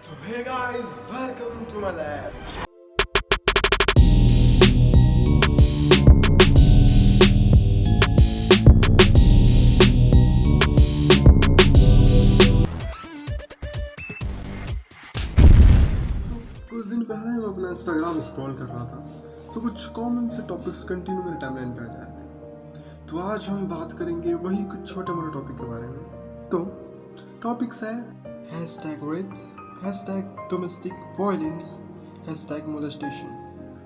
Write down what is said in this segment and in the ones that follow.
So hey guys, welcome to my lab. कुछ दिन पहले मैं अपना इंस्टाग्राम स्क्रॉल कर रहा था तो कुछ कॉमन से टॉपिक्स कंटिन्यू मेरे टाइमलाइन पे आ जाते थे। तो आज हम बात करेंगे वही कुछ छोटे मोटे टॉपिक के बारे में। तो टॉपिक्स है #rapes, #domestic violence, #molestation।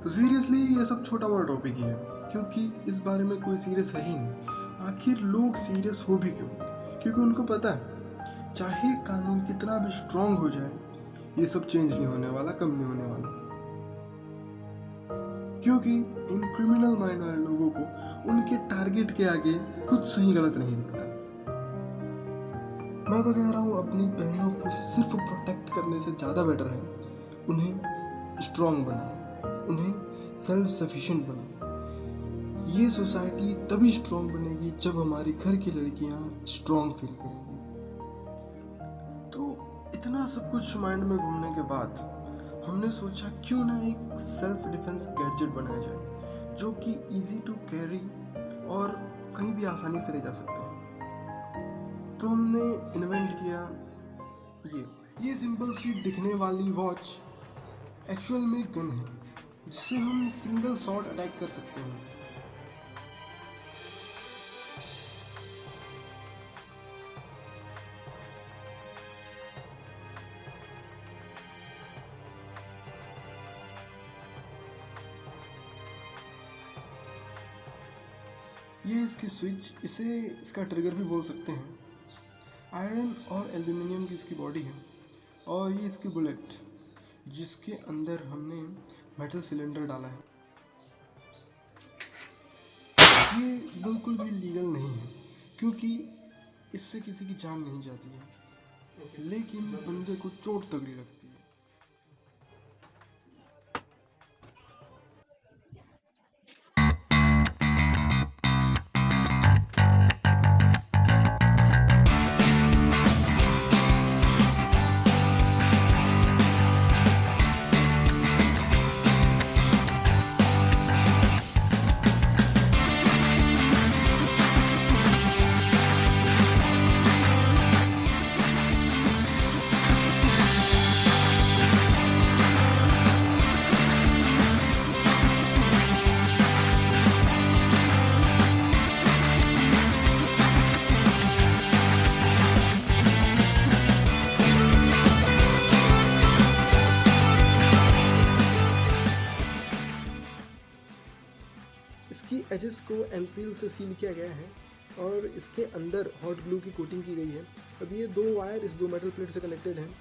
तो सीरियसली ये सब छोटा मोटा टॉपिक ही है क्योंकि इस बारे में कोई सीरियस है ही नहीं। आखिर लोग सीरियस हो भी क्यों? क्योंकि उनको पता है चाहे कानून कितना भी स्ट्रांग हो जाए ये सब चेंज नहीं होने वाला, कम नहीं होने वाला। क्योंकि इन क्रिमिनल माइंड वाले लोगों को उनके टारगेट के आगे कुछ सही गलत नहीं दिखता। मैं तो कह रहा हूँ अपनी बहनों को सिर्फ प्रोटेक्ट करने से ज़्यादा बेटर है उन्हें स्ट्रांग बनाओ, उन्हें सेल्फ सफिशिएंट बनाओ। ये सोसाइटी तभी स्ट्रांग बनेगी जब हमारी घर की लड़कियाँ स्ट्रांग फील करेंगी। तो इतना सब कुछ माइंड में घूमने के बाद हमने सोचा क्यों ना एक सेल्फ डिफेंस गैजेट बनाया जाए जो कि इजी टू कैरी और कहीं भी आसानी से ले जा सकते हैं। तो हमने इन्वेंट किया ये सिंपल सी दिखने वाली वॉच एक्चुअल में गन है जिससे हम सिंगल शॉट अटैक कर सकते हैं। ये इसकी स्विच, इसे इसका ट्रिगर भी बोल सकते हैं। आयरन और एल्युमिनियम की इसकी बॉडी है और ये इसकी बुलेट जिसके अंदर हमने मेटल सिलेंडर डाला है। ये बिल्कुल भी लीगल नहीं है क्योंकि इससे किसी की जान नहीं जाती है, लेकिन बंदे को चोट तगड़ी लगती है। इसकी एजेस को एमसील से सील किया गया है और इसके अंदर हॉट ग्लू की कोटिंग की गई है। अब ये दो वायर इस दो मेटल प्लेट से कनेक्टेड हैं।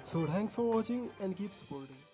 So thanks for watching and keep supporting.